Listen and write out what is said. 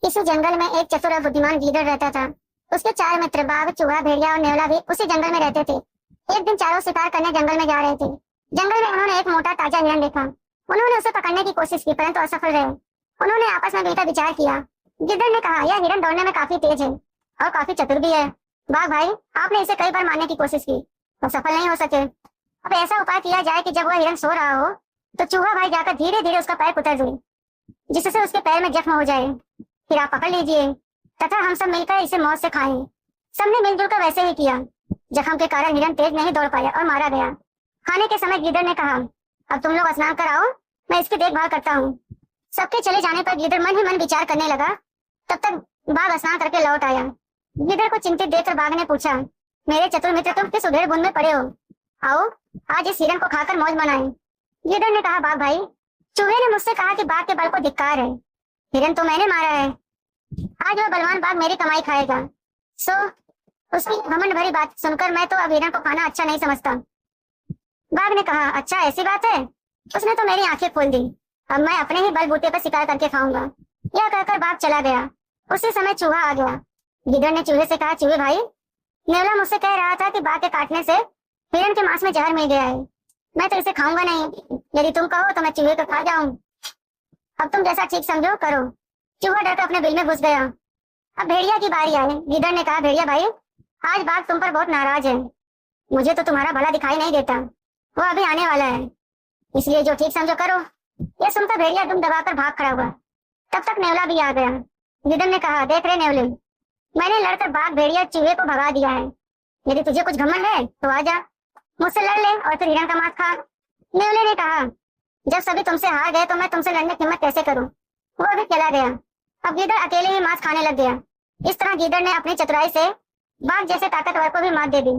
इसी जंगल में एक चतुर और बुद्धिमान गीदड़ रहता था। उसके चार मित्र बाघ, चूहा, भेड़िया और नेवला भी उसी जंगल में रहते थे। एक दिन चारों शिकार करने जंगल में जा रहे थे। जंगल में उन्होंने एक मोटा ताजा हिरन देखा। उन्होंने उसे पकड़ने की कोशिश की, परंतु असफल रहे। उन्होंने आपस में मिलकर विचार किया। गिद्दड़ ने कहा, यह हिरन दौड़ने में काफी तेज है और काफी चतुर भी है। बाघ भाई, आपने इसे कई बार मारने की कोशिश की तो सफल नहीं हो सके। अब ऐसा उपाय किया जाए कि जब वह हिरन सो रहा हो तो चूहा भाई जाकर धीरे धीरे उसका पैर कुतर दे, जिससे उसके पैर में जख्म हो जाए। फिर आप पकड़ लीजिए तथा हम सब मिलकर इसे मौत से खाएं। सबने मिलजुल कर वैसे ही किया। जख्म के कारण हिरन तेज नहीं दौड़ पाया और मारा गया। खाने के समय गिद्दड़ ने कहा, अब तुम लोग स्नान कर आओ, मैं इसकी देखभाल करता हूँ। सबके चले जाने पर गिद्दड़ मन ही मन विचार करने लगा। तब तक बाघ स्नान करके लौट आया। गिद्दड़ को चिंतित देखकर बाघ ने पूछा, मेरे चतुर मित्र, तुम किस उधेड़ बुन में पड़े हो? आओ आज इस हिरन को खाकर मौज मनाएं। गिद्दड़ ने कहा, बाघ भाई, चूहे ने मुझसे कहा कि बाघ के बल को धिक्कार है। हिरन तो मैंने मारा है, आज वह बलवान बाघ मेरी कमाई खाएगा। सो उसकी घमंड भरी बात सुनकर मैं तो अब हिरन को खाना अच्छा नहीं समझता। बाघ ने कहा, अच्छा ऐसी बात है? उसने तो मेरी आंखें खोल दी। अब मैं अपने ही बलबूते पर शिकार करके खाऊंगा। यह कहकर बाघ चला गया। उसी समय चूहा आ गया। गिद्दड़ ने चूहे से कहा, चूहे भाई, नेवला मुझसे कह रहा था कि बाघ के काटने से हिरन के मांस में जहर मिल गया है। मैं तो इसे खाऊंगा नहीं। यदि तुम कहो तो मैं चूहे को खा जाऊं। अब तुम जैसा ठीक समझो करो। चूहा डरकर अपने बिल में घुस गया। अब भेड़िया की बारी आई। गिद्दड़ ने कहा, भेड़िया भाई, आज बाघ तुम पर बहुत नाराज है। मुझे तो तुम्हारा भला दिखाई नहीं देता। वो अभी आने वाला है, इसलिए जो ठीक समझो करो। यह सुनकर भेड़िया दुम दबाकर भाग खड़ा हुआ। तब तक नेवला भी आ गया। गिद्दड़ ने कहा, देख रहे नेवले, मैंने लड़कर बाघ, भेड़िया, चूहे को भगा दिया है। यदि तुझे कुछ घमंड है तो आ जा, मुझसे लड़ ले और फिर हिरन का मांस खा। नेवले ने कहा, जब सभी तुमसे हार गए तो मैं तुमसे लड़ने की हिम्मत कैसे करूं? वो भी चला गया। अब गिद्दड़ अकेले ही मांस खाने लग गया। इस तरह गिद्दड़ ने अपनी चतुराई से बाघ जैसे ताकतवर को भी मात दे दी।